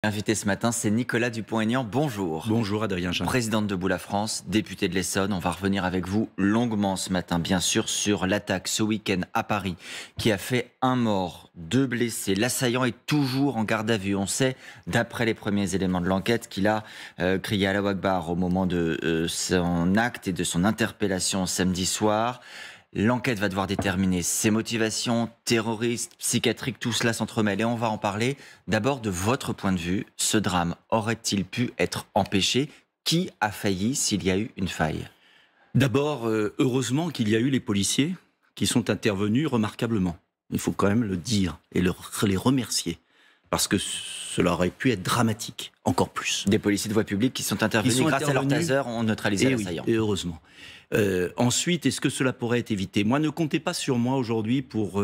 Invité ce matin, c'est Nicolas Dupont-Aignan. Bonjour. Bonjour Adrien Jean. Président de Debout la France, député de l'Essonne. On va revenir avec vous longuement ce matin, bien sûr, sur l'attaque ce week-end à Paris qui a fait un mort, 2 blessés. L'assaillant est toujours en garde à vue. On sait, d'après les premiers éléments de l'enquête, qu'il a crié Allahu Akbar au moment de son acte et de son interpellation samedi soir. L'enquête va devoir déterminer ses motivations, terroristes, psychiatriques, tout cela s'entremêle et on va en parler. D'abord, de votre point de vue, ce drame aurait-il pu être empêché? Qui a failli s'il y a eu une faille? D'abord, heureusement qu'il y a eu les policiers qui sont intervenus remarquablement. Il faut quand même le dire et les remercier. Parce que cela aurait pu être dramatique, encore plus. Des policiers de voie publique qui sont intervenus grâce à leur taser, ont neutralisé l'assaillant. Oui, et heureusement. Ensuite, est-ce que cela pourrait être évité? Moi, ne comptez pas sur moi aujourd'hui pour,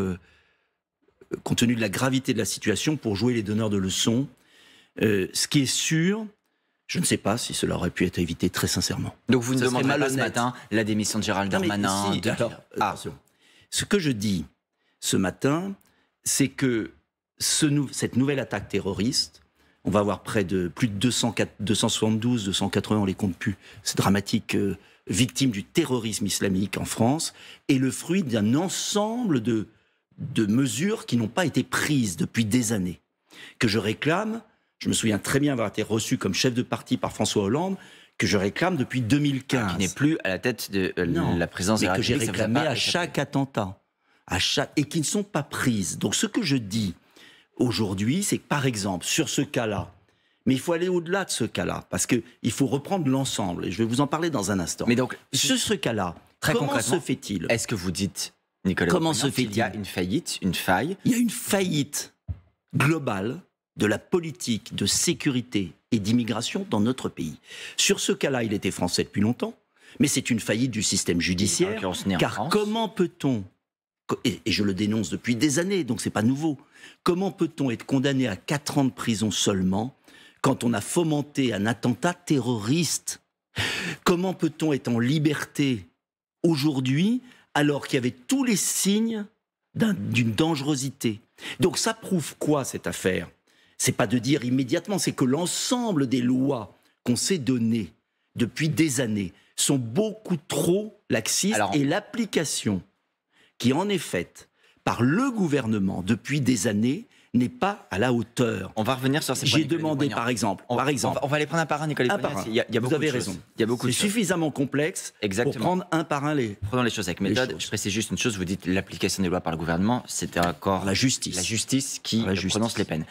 compte tenu de la gravité de la situation, pour jouer les donneurs de leçons. Ce qui est sûr, je ne sais pas si cela aurait pu être évité, très sincèrement. Donc vous ne demanderez pas ce matin la démission de Gérald Darmanin? Ce que je dis ce matin, c'est que cette nouvelle attaque terroriste, on va avoir plus de 272, 280, on les compte plus, c'est dramatique, victimes du terrorisme islamique en France, est le fruit d'un ensemble de mesures qui n'ont pas été prises depuis des années, que je réclame. Je me souviens très bien avoir été reçu comme chef de parti par François Hollande, que je réclame depuis 2015. Qui n'est plus à la tête de la présidence de la République. Mais que j'ai réclamé à chaque attentat, et qui ne sont pas prises. Donc ce que je dis aujourd'hui, c'est que par exemple, sur ce cas-là, mais il faut aller au-delà de ce cas-là, parce qu'il faut reprendre l'ensemble, et je vais vous en parler dans un instant. Mais donc, sur ce cas-là, comment se fait-il? Est-ce que vous dites, Nicolas, comment se fait-il? Il y a une faillite, une faille? Il y a une faillite globale de la politique de sécurité et d'immigration dans notre pays. Sur ce cas-là, il était français depuis longtemps, mais c'est une faillite du système judiciaire, car comment peut-on, et je le dénonce depuis des années, donc c'est pas nouveau, comment peut-on être condamné à 4 ans de prison seulement quand on a fomenté un attentat terroriste? Comment peut-on être en liberté aujourd'hui alors qu'il y avait tous les signes d'une dangerosité? Donc ça prouve quoi, cette affaire? C'est pas de dire immédiatement, c'est que l'ensemble des lois qu'on s'est données depuis des années sont beaucoup trop laxistes, et l'application qui en est faite par le gouvernement depuis des années n'est pas à la hauteur. On va revenir sur ces points. J'ai demandé, par exemple... On va les prendre un par un, Nicolas Dupont-Aignan. Il y a beaucoup Vous avez de raison. choses. Il y a beaucoup de choses. C'est suffisamment complexe pour prendre un par un les... Prenons les choses avec méthode. Je précise juste une chose, vous dites l'application des lois par le gouvernement, c'était encore la justice. La justice qui prononce les peines.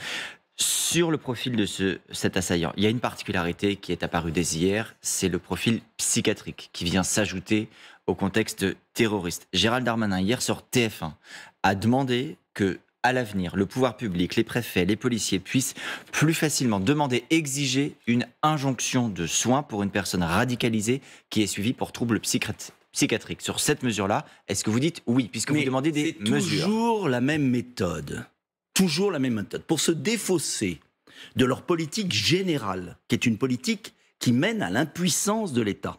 Sur le profil de cet assaillant, il y a une particularité qui est apparue dès hier, c'est le profil psychiatrique qui vient s'ajouter au contexte terroriste. Gérald Darmanin, hier sur TF1, a demandé que, à l'avenir, le pouvoir public, les préfets, les policiers puissent plus facilement demander, exiger une injonction de soins pour une personne radicalisée qui est suivie pour troubles psychiatriques. Sur cette mesure-là, est-ce que vous dites oui, puisque vous demandez des mesures? C'est toujours la même méthode. Toujours la même méthode. Pour se défausser de leur politique générale, qui est une politique qui mène à l'impuissance de l'État,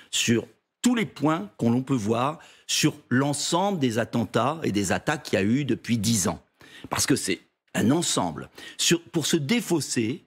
sur tous les points qu'on peut voir sur l'ensemble des attentats et des attaques qu'il y a eu depuis 10 ans. Parce que c'est un ensemble. Pour se défausser,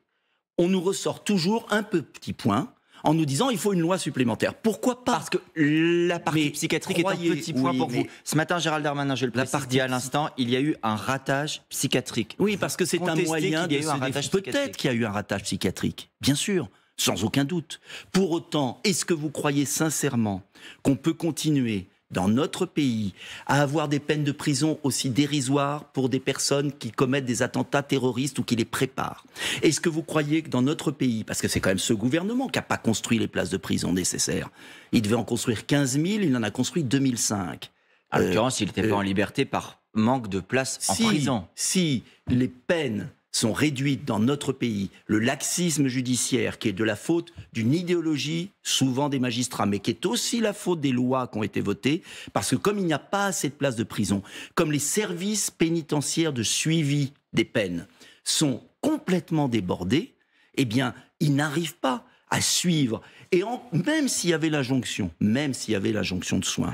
on nous ressort toujours un petit point en nous disant il faut une loi supplémentaire. Pourquoi pas? Parce que la partie psychiatrique est un petit point pour vous. Ce matin, Gérald Darmanin, je le précise, dit à l'instant, il y a eu un ratage psychiatrique. Oui, parce que c'est un moyen de se... Peut-être qu'il y a eu un ratage psychiatrique, bien sûr, sans aucun doute. Pour autant, est-ce que vous croyez sincèrement qu'on peut continuer dans notre pays à avoir des peines de prison aussi dérisoires pour des personnes qui commettent des attentats terroristes ou qui les préparent? Est-ce que vous croyez que dans notre pays, parce que c'est quand même ce gouvernement qui n'a pas construit les places de prison nécessaires, il devait en construire 15 000, il en a construit 2005. En l'occurrence, il n'était pas en liberté par manque de place en prison. Si les peines sont réduites dans notre pays, le laxisme judiciaire qui est de la faute d'une idéologie, souvent des magistrats, mais qui est aussi la faute des lois qui ont été votées, parce que comme il n'y a pas assez de places de prison, comme les services pénitentiaires de suivi des peines sont complètement débordés, eh bien, ils n'arrivent pas à suivre. Et même s'il y avait l'injonction de soins,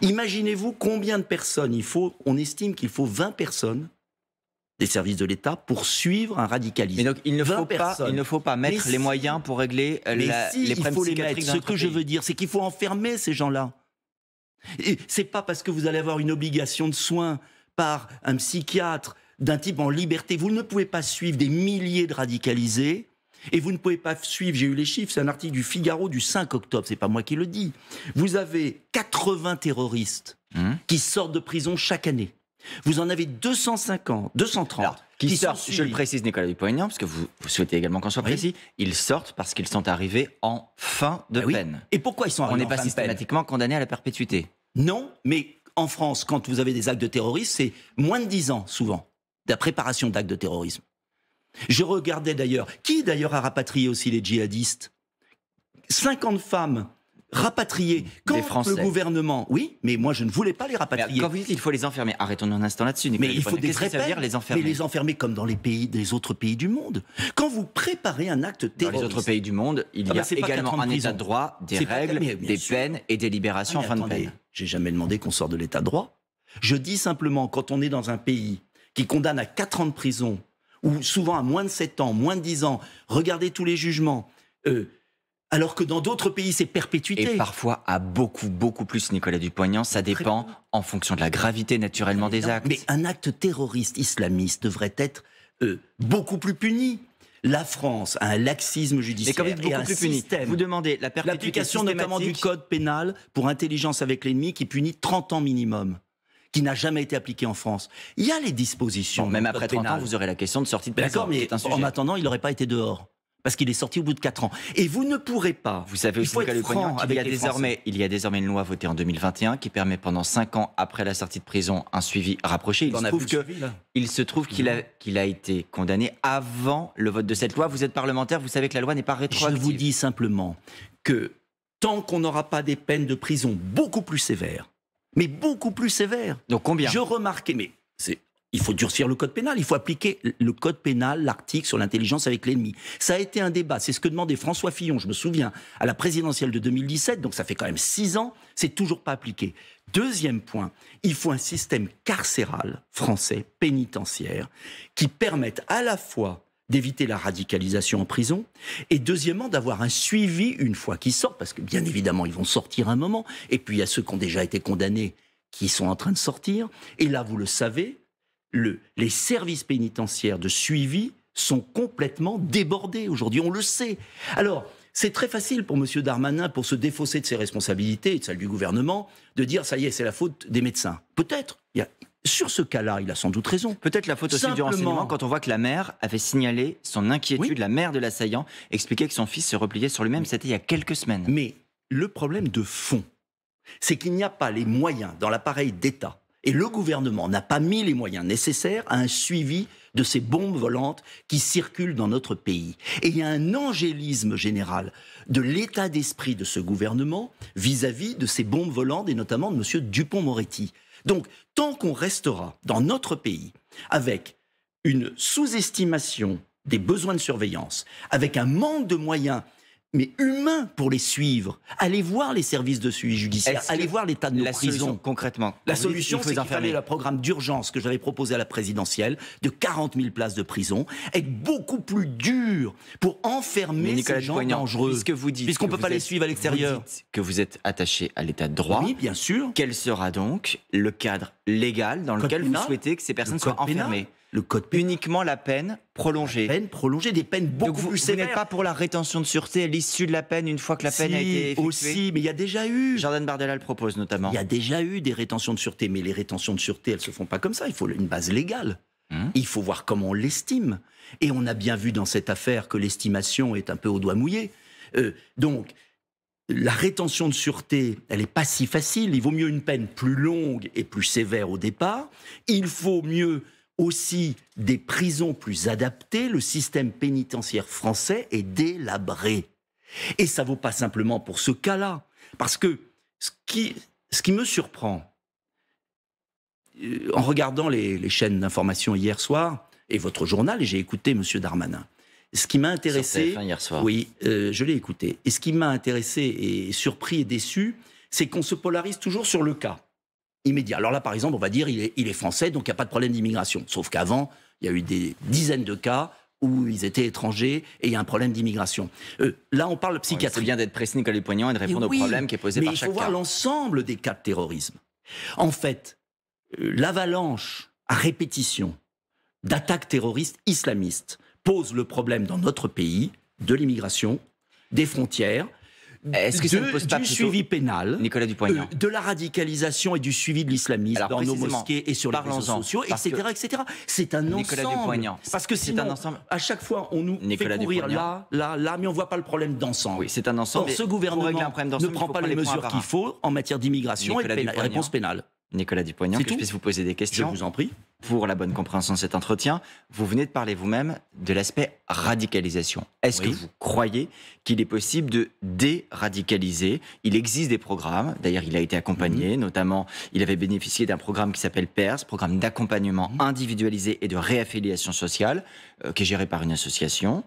imaginez-vous combien de personnes il faut. On estime qu'il faut 20 personnes des services de l'État pour suivre un radicalisme. Mais donc, il ne faut pas mettre les moyens pour régler les problèmes psychiatriques. Ce que je veux dire, c'est qu'il faut enfermer ces gens-là. Et c'est pas parce que vous allez avoir une obligation de soins par un psychiatre d'un type en liberté. Vous ne pouvez pas suivre des milliers de radicalisés et vous ne pouvez pas suivre, j'ai eu les chiffres, c'est un article du Figaro du 5 octobre, c'est pas moi qui le dis. Vous avez 80 terroristes qui sortent de prison chaque année. Vous en avez 250, 230 Alors, qui sortent, je le précise Nicolas Dupont-Aignan, parce que vous souhaitez également qu'on soit précis, ils sortent parce qu'ils sont arrivés en fin de peine. Et pourquoi ils sont arrivés en fin de peine ? On n'est pas systématiquement condamnés à la perpétuité. Non, mais en France, quand vous avez des actes de terrorisme, c'est moins de 10 ans, souvent, de la préparation d'actes de terrorisme. Je regardais d'ailleurs, qui d'ailleurs a rapatrié aussi les djihadistes ? 50 femmes rapatriées. Quand le gouvernement... Oui, mais moi je ne voulais pas les rapatrier. Mais quand vous dites qu'il faut les enfermer, arrêtons-nous un instant là-dessus. Mais il faut des vrais peines, les enfermer. Mais les enfermer comme dans les autres pays du monde. Quand vous préparez un acte terroriste... Dans les autres pays du monde, il y a également un état de droit, des règles, des peines et des libérations en fin de peine. J'ai jamais demandé qu'on sorte de l'état de droit. Je dis simplement, quand on est dans un pays qui condamne à 4 ans de prison, ou souvent à moins de 7 ans, moins de 10 ans, regardez tous les jugements... alors que dans d'autres pays, c'est perpétuité. Et parfois à beaucoup, beaucoup plus, Nicolas Dupont-Aignan. Ça dépend en fonction de la gravité, naturellement, des actes. Mais un acte terroriste islamiste devrait être beaucoup plus puni. La France a un laxisme judiciaire. Mais comme beaucoup plus puni, vous demandez la perpétuité l'application notamment du code pénal pour intelligence avec l'ennemi qui punit 30 ans minimum, qui n'a jamais été appliqué en France. Il y a les dispositions. Bon, même après 30 ans, vous aurez la question de sortie de prison. D'accord, mais en attendant, il n'aurait pas été dehors. Parce qu'il est sorti au bout de 4 ans. Et vous ne pourrez pas... Vous savez aussi, Nicolas Dupont-Aignan, il y a désormais une loi votée en 2021 qui permet pendant 5 ans après la sortie de prison un suivi rapproché. Il se trouve qu'il a été condamné avant le vote de cette loi. Vous êtes parlementaire, vous savez que la loi n'est pas rétroactive. Je vous dis simplement que tant qu'on n'aura pas des peines de prison beaucoup plus sévères, mais beaucoup plus sévères... Donc combien ? Je remarquais, mais il faut durcir le code pénal, il faut appliquer le code pénal, l'article sur l'intelligence avec l'ennemi. Ça a été un débat, c'est ce que demandait François Fillon, je me souviens, à la présidentielle de 2017, donc ça fait quand même 6 ans, c'est toujours pas appliqué. Deuxième point, il faut un système carcéral français, pénitentiaire, qui permette à la fois d'éviter la radicalisation en prison, et deuxièmement, d'avoir un suivi une fois qu'ils sortent, parce que bien évidemment, ils vont sortir un moment, et puis il y a ceux qui ont déjà été condamnés, qui sont en train de sortir, et là, vous le savez, les services pénitentiaires de suivi sont complètement débordés aujourd'hui, on le sait. Alors, c'est très facile pour M. Darmanin, pour se défausser de ses responsabilités et de celles du gouvernement, de dire, ça y est, c'est la faute des médecins. Peut-être, sur ce cas-là, il a sans doute raison. Peut-être la faute aussi du renseignement, quand on voit que la mère avait signalé son inquiétude, la mère de l'assaillant, expliquait que son fils se repliait sur lui-même, c'était il y a quelques semaines. Mais le problème de fond, c'est qu'il n'y a pas les moyens dans l'appareil d'État. Et le gouvernement n'a pas mis les moyens nécessaires à un suivi de ces bombes volantes qui circulent dans notre pays. Et il y a un angélisme général de l'état d'esprit de ce gouvernement vis-à-vis de ces bombes volantes, et notamment de M. Dupond-Moretti. Donc, tant qu'on restera dans notre pays avec une sous-estimation des besoins de surveillance, avec un manque de moyens mais humain pour les suivre. Allez voir les services de suivi judiciaire, allez voir l'état de nos prisons. Concrètement, la solution, c'est qu'il fallait le programme d'urgence que j'avais proposé à la présidentielle, de 40 000 places de prison, être beaucoup plus dur pour enfermer ces gens dangereux. Puisqu'on ne peut pas les suivre à l'extérieur. Vous dites que vous êtes attaché à l'état de droit. Oui, bien sûr. Quel sera donc le cadre légal dans lequel vous souhaitez que ces personnes soient enfermées ? Le code pénal. Uniquement la peine prolongée. Peine prolongée, des peines beaucoup plus sévères. Vous n'êtes pas pour la rétention de sûreté à l'issue de la peine, une fois que la peine a été effectuée? Aussi, mais il y a déjà eu. Jordan Bardella le propose notamment. Il y a déjà eu des rétentions de sûreté, mais les rétentions de sûreté, elles se font pas comme ça. Il faut une base légale. Il faut voir comment on l'estime. Et on a bien vu dans cette affaire que l'estimation est un peu au doigt mouillé. Donc, la rétention de sûreté, elle n'est pas si facile. Il vaut mieux une peine plus longue et plus sévère au départ. Il faut mieux aussi des prisons plus adaptées. Le système pénitentiaire français est délabré. Et ça ne vaut pas simplement pour ce cas-là. Parce que ce qui me surprend, en regardant les chaînes d'information hier soir, et votre journal, et j'ai écouté M. Darmanin, ce qui m'a intéressé... Sur TF1 hier soir. Oui, je l'ai écouté. Et ce qui m'a intéressé et surpris et déçu, c'est qu'on se polarise toujours sur le cas immédiat. Alors là, par exemple, on va dire il est français, donc il n'y a pas de problème d'immigration. Sauf qu'avant, Il y a eu des dizaines de cas où ils étaient étrangers et il y a un problème d'immigration. Là, on parle de psychiatrie. C'est bien d'être précis, Nicolas Dupont-Aignan, et de répondre au problème qui est posé par chaque cas. Mais il faut voir l'ensemble des cas de terrorisme. En fait, l'avalanche à répétition d'attaques terroristes islamistes pose le problème dans notre pays de l'immigration, des frontières, est-ce que ça ne pose pas du suivi pénal, Nicolas Dupont-Aignan, de la radicalisation et du suivi de l'islamisme dans nos mosquées et sur les réseaux sociaux, etc., etc. C'est un Nicolas ensemble. Parce que sinon, à chaque fois, on nous fait courir là, mais on ne voit pas le problème d'ensemble. Oui, c'est un ensemble. Or, ce gouvernement ne prend pas les mesures qu'il faut en matière d'immigration et de réponse pénale. Nicolas Dupont-Aignan, que je puisse vous poser des questions. Je vous en prie. Pour la bonne compréhension de cet entretien, vous venez de parler vous-même de l'aspect radicalisation. Est-ce que vous croyez qu'il est possible de déradicaliser? Il existe des programmes, d'ailleurs il a été accompagné, notamment il avait bénéficié d'un programme qui s'appelle PERS, programme d'accompagnement individualisé et de réaffiliation sociale, qui est géré par une association.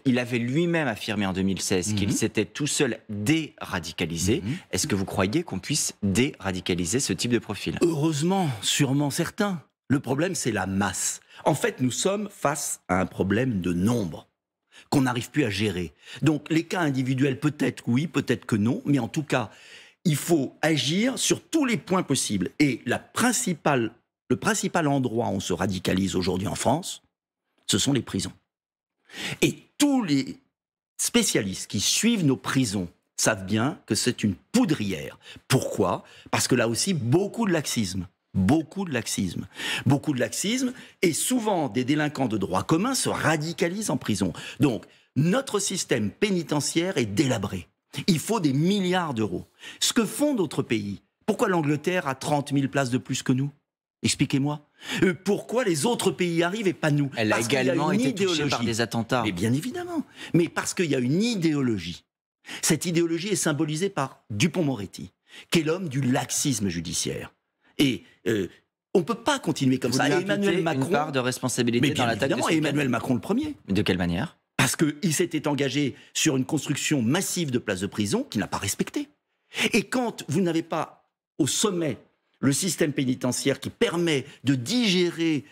Il avait lui-même affirmé en 2016 qu'il s'était tout seul déradicalisé. Est-ce que vous croyez qu'on puisse déradicaliser ce type de profil? Heureusement, sûrement certains. Le problème, c'est la masse. En fait, nous sommes face à un problème de nombre qu'on n'arrive plus à gérer. Donc, les cas individuels, peut-être oui, peut-être que non, mais en tout cas, il faut agir sur tous les points possibles. Et le principal endroit où on se radicalise aujourd'hui en France, ce sont les prisons. Et tous les spécialistes qui suivent nos prisons savent bien que c'est une poudrière. Pourquoi? Parce que là aussi, beaucoup de laxisme. Beaucoup de laxisme, et souvent des délinquants de droit commun se radicalisent en prison. Donc, notre système pénitentiaire est délabré. Il faut des milliards d'euros. Ce que font d'autres pays, pourquoi l'Angleterre a 30 000 places de plus que nous? Expliquez-moi. Pourquoi les autres pays arrivent et pas nous? Elle a également été touchée par des attentats. Mais bien évidemment. Mais parce qu'il y a une idéologie. Cette idéologie est symbolisée par Dupond-Moretti, qui est l'homme du laxisme judiciaire. Et on ne peut pas continuer comme ça. Et Emmanuel Macron, une part de responsabilité dans l'attaque de ce et Emmanuel Macron le premier. De quelle manière? Parce qu'il s'était engagé sur une construction massive de places de prison qu'il n'a pas respectée. Et quand vous n'avez pas au sommet le système pénitentiaire qui permet de digérer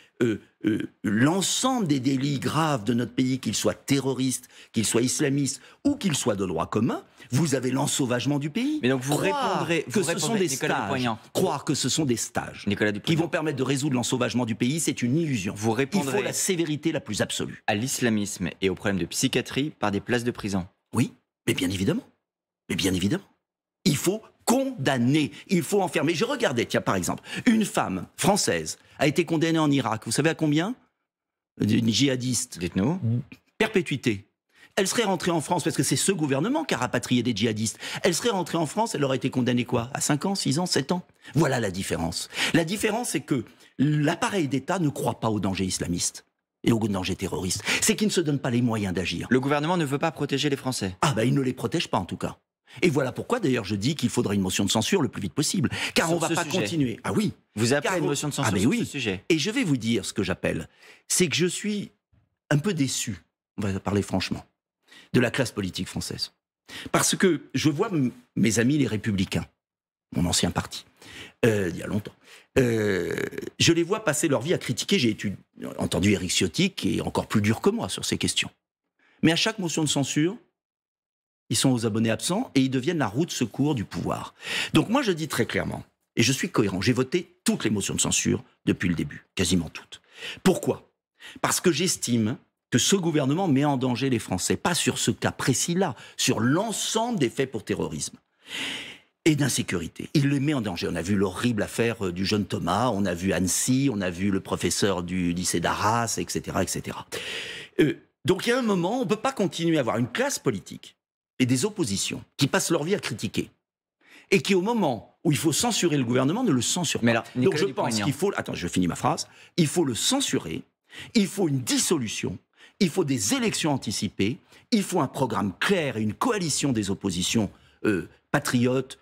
l'ensemble des délits graves de notre pays, qu'ils soient terroristes, qu'ils soient islamistes ou qu'ils soient de droit commun, vous avez l'ensauvagement du pays. Mais donc vous répondrez que ce sont des stages. Croire que ce sont des stages qui vont permettre de résoudre l'ensauvagement du pays, c'est une illusion. Vous répondrez Il faut la sévérité la plus absolue. À l'islamisme et aux problèmes de psychiatrie par des places de prison. Oui, mais bien évidemment. Il faut condamner, il faut enfermer. Je regardais, tiens, par exemple, une femme française a été condamnée en Irak. Vous savez à combien? Une djihadiste. Dites-nous. Perpétuité. Elle serait rentrée en France, parce que c'est ce gouvernement qui a rapatrié des djihadistes. Elle serait rentrée en France, elle aurait été condamnée quoi? À 5 ans, 6 ans, 7 ans? Voilà la différence. La différence, c'est que l'appareil d'État ne croit pas au danger islamiste et au danger terroriste. C'est qu'il ne se donne pas les moyens d'agir. Le gouvernement ne veut pas protéger les Français? Ah ben, il ne les protège pas en tout cas. Et voilà pourquoi, d'ailleurs, je dis qu'il faudra une motion de censure le plus vite possible. Car on ne va pas continuer. Ah oui. Vous appelez une motion de censure sur ce sujet? Et je vais vous dire ce que j'appelle. C'est que je suis un peu déçu, on va parler franchement, de la classe politique française. Parce que je vois mes amis les Républicains, mon ancien parti, il y a longtemps. Je les vois passer leur vie à critiquer. J'ai entendu Éric Ciotti, qui est encore plus dur que moi sur ces questions. Mais à chaque motion de censure, ils sont aux abonnés absents et ils deviennent la roue de secours du pouvoir. Donc moi, je dis très clairement, et je suis cohérent, j'ai voté toutes les motions de censure depuis le début, quasiment toutes. Pourquoi? Parce que j'estime que ce gouvernement met en danger les Français, pas sur ce cas précis-là, sur l'ensemble des faits pour terrorisme et d'insécurité. Il les met en danger. On a vu l'horrible affaire du jeune Thomas, on a vu Annecy, on a vu le professeur du lycée d'Arras, etc., etc. Donc il y a un moment, on ne peut pas continuer à avoir une classe politique et des oppositions qui passent leur vie à critiquer et qui, au moment où il faut censurer le gouvernement, ne le censurent pas. Alors, donc je pense qu'il faut... Attends, je finis ma phrase. Il faut le censurer, il faut une dissolution, il faut des élections anticipées, il faut un programme clair et une coalition des oppositions patriotes,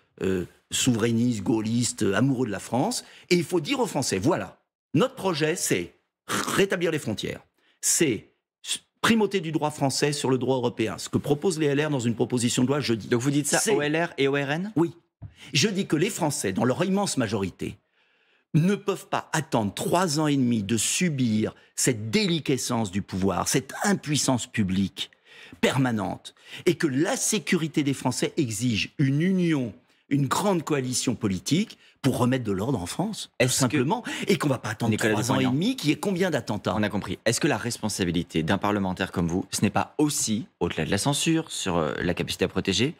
souverainistes, gaullistes, amoureux de la France. Et il faut dire aux Français, voilà, notre projet, c'est rétablir les frontières, c'est primauté du droit français sur le droit européen, ce que proposent les LR dans une proposition de loi jeudi. Donc vous dites ça aux LR et au RN? Oui. Je dis que les Français, dans leur immense majorité, ne peuvent pas attendre 3 ans et demi de subir cette déliquescence du pouvoir, cette impuissance publique permanente, et que la sécurité des Français exige une union, une grande coalition politique pour remettre de l'ordre en France, tout simplement, et qu'on ne va pas attendre 3 ans et demi, qu'il y ait combien d'attentats? On a compris. Est-ce que la responsabilité d'un parlementaire comme vous, ce n'est pas aussi, au-delà de la censure, sur la capacité à protéger,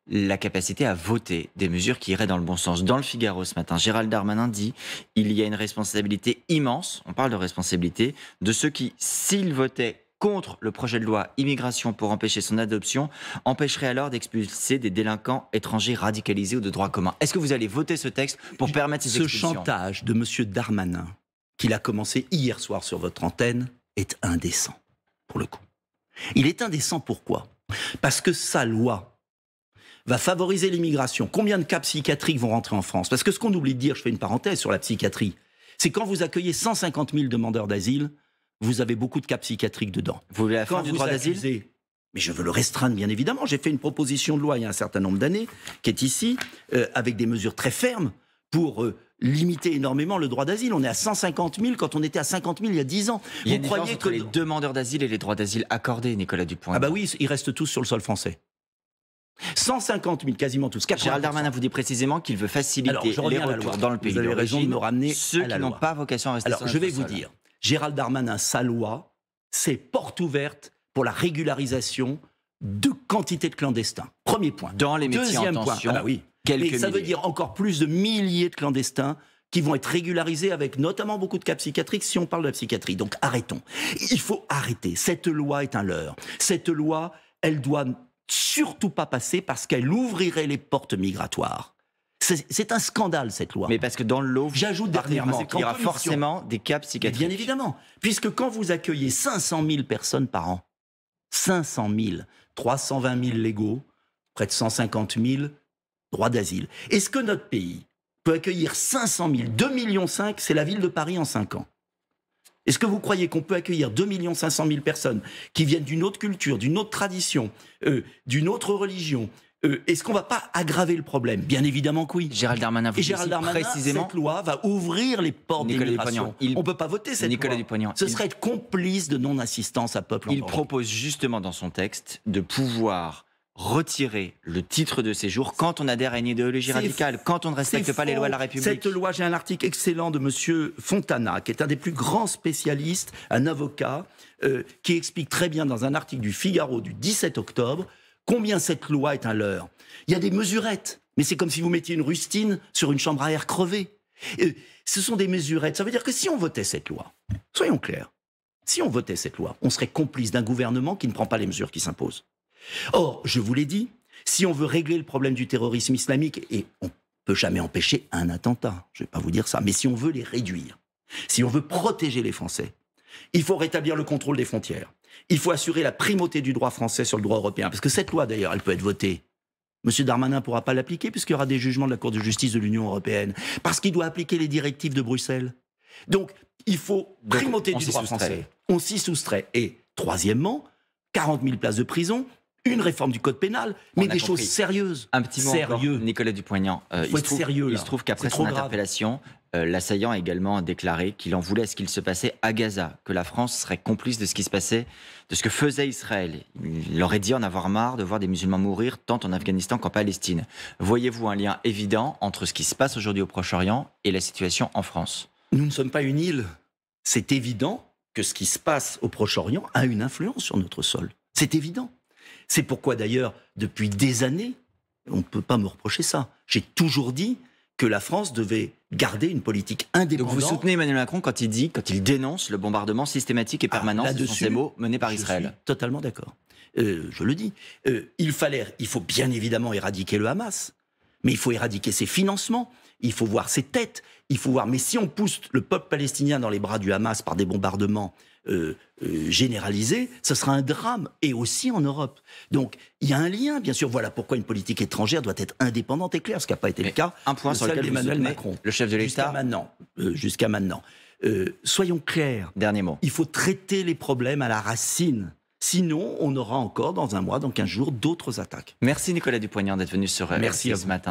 la capacité à voter des mesures qui iraient dans le bon sens? Dans le Figaro ce matin, Gérald Darmanin dit « Il y a une responsabilité immense », on parle de responsabilité, de ceux qui, s'ils votaient contre le projet de loi immigration pour empêcher son adoption, empêcherait alors d'expulser des délinquants étrangers radicalisés ou de droit commun. Est-ce que vous allez voter ce texte pour permettre ces expulsions? Ce chantage de M. Darmanin, qu'il a commencé hier soir sur votre antenne, est indécent, pour le coup. Il est indécent pourquoi? Parce que sa loi va favoriser l'immigration. Combien de cas psychiatriques vont rentrer en France? Parce que ce qu'on oublie de dire, je fais une parenthèse sur la psychiatrie, c'est quand vous accueillez 150 000 demandeurs d'asile, vous avez beaucoup de cas psychiatriques dedans. Vous voulez la fin du droit d'asile? Mais je veux le restreindre, bien évidemment. J'ai fait une proposition de loi il y a un certain nombre d'années, qui est ici, avec des mesures très fermes pour limiter énormément le droit d'asile. On est à 150 000 quand on était à 50 000 il y a 10 ans. Il y a une différence entre les demandeurs d'asile et les droits d'asile accordés, Nicolas Dupont. Ah bah oui, ils restent tous sur le sol français. 150 000, quasiment tous. 80%. Gérald Darmanin vous dit précisément qu'il veut faciliter les retours dans le pays d'origine. Vous avez raison de me ramener ceux qui n'ont pas vocation à rester sur le sol. Alors, je vais vous dire, Gérald Darmanin, sa loi, c'est porte ouverte pour la régularisation de quantité de clandestins. Premier point. Dans les métiers en tension, oui. Et ça veut dire encore plus de milliers de clandestins qui vont être régularisés avec notamment beaucoup de cas psychiatriques si on parle de la psychiatrie. Donc arrêtons. Il faut arrêter. Cette loi est un leurre. Cette loi, elle doit surtout pas passer parce qu'elle ouvrirait les portes migratoires. C'est un scandale, cette loi. Mais parce que dans le lot, j'ajoute dernièrement qu'il y aura forcément des cas psychiatriques. Bien évidemment. Puisque quand vous accueillez 500 000 personnes par an, 500 000, 320 000 légaux, près de 150 000 droits d'asile. Est-ce que notre pays peut accueillir 500 000, 2,5 millions, c'est la ville de Paris en 5 ans? Est-ce que vous croyez qu'on peut accueillir 2 500 000 personnes qui viennent d'une autre culture, d'une autre tradition, d'une autre religion? Est-ce qu'on ne va pas aggraver le problème? Bien évidemment que oui. Gérald Darmanin, vous précisément, cette loi va ouvrir les portes des migrations. On ne peut pas voter cette loi. Ce serait être complice de non-assistance à peuple. Il propose justement dans son texte de pouvoir retirer le titre de séjour quand on adhère à une idéologie radicale, quand on ne respecte pas les lois de la République. Cette loi, j'ai un article excellent de M. Fontana, qui est un des plus grands spécialistes, un avocat, qui explique très bien dans un article du Figaro du 17 octobre combien cette loi est un leurre. Il y a des mesurettes, mais c'est comme si vous mettiez une rustine sur une chambre à air crevée. Ce sont des mesurettes. Ça veut dire que si on votait cette loi, soyons clairs, si on votait cette loi, on serait complice d'un gouvernement qui ne prend pas les mesures qui s'imposent. Or, je vous l'ai dit, si on veut régler le problème du terrorisme islamique, et on ne peut jamais empêcher un attentat, je ne vais pas vous dire ça, mais si on veut les réduire, si on veut protéger les Français, il faut rétablir le contrôle des frontières. Il faut assurer la primauté du droit français sur le droit européen. Parce que cette loi, d'ailleurs, elle peut être votée. M. Darmanin ne pourra pas l'appliquer puisqu'il y aura des jugements de la Cour de justice de l'Union européenne. Parce qu'il doit appliquer les directives de Bruxelles. Donc, il faut primauté du droit français. On s'y soustrait. Et, troisièmement, 40 000 places de prison, une réforme du code pénal, mais des choses sérieuses. Un petit mot encore, Nicolas Dupont-Aignan. Il faut être sérieux, il se trouve qu'après son interpellation, l'assaillant a également déclaré qu'il en voulait à ce qu'il se passait à Gaza, que la France serait complice de ce qui se passait, de ce que faisait Israël. Il aurait dit en avoir marre de voir des musulmans mourir tant en Afghanistan qu'en Palestine. Voyez-vous un lien évident entre ce qui se passe aujourd'hui au Proche-Orient et la situation en France? Nous ne sommes pas une île. C'est évident que ce qui se passe au Proche-Orient a une influence sur notre sol. C'est évident. C'est pourquoi d'ailleurs, depuis des années, on ne peut pas me reprocher ça. J'ai toujours dit que la France devait garder une politique indépendante. Donc vous soutenez Emmanuel Macron quand il dénonce le bombardement systématique et permanent, ce sont ces mots, menés par Israël. Je suis totalement d'accord. Je le dis. Il faut bien évidemment éradiquer le Hamas, mais il faut éradiquer ses financements, il faut voir ses têtes, il faut voir. Mais si on pousse le peuple palestinien dans les bras du Hamas par des bombardements généralisés, ce sera un drame, et aussi en Europe. Donc, il y a un lien, bien sûr. Voilà pourquoi une politique étrangère doit être indépendante et claire, ce qui n'a pas été le cas. Un point sur lequel Emmanuel Macron, le chef de l'État. Jusqu'à maintenant. Soyons clairs. Dernier mot. Il faut traiter les problèmes à la racine. Sinon, on aura encore, dans un mois, dans 15 jours, d'autres attaques. Merci Nicolas Dupont-Aignan d'être venu sur RFI ce matin.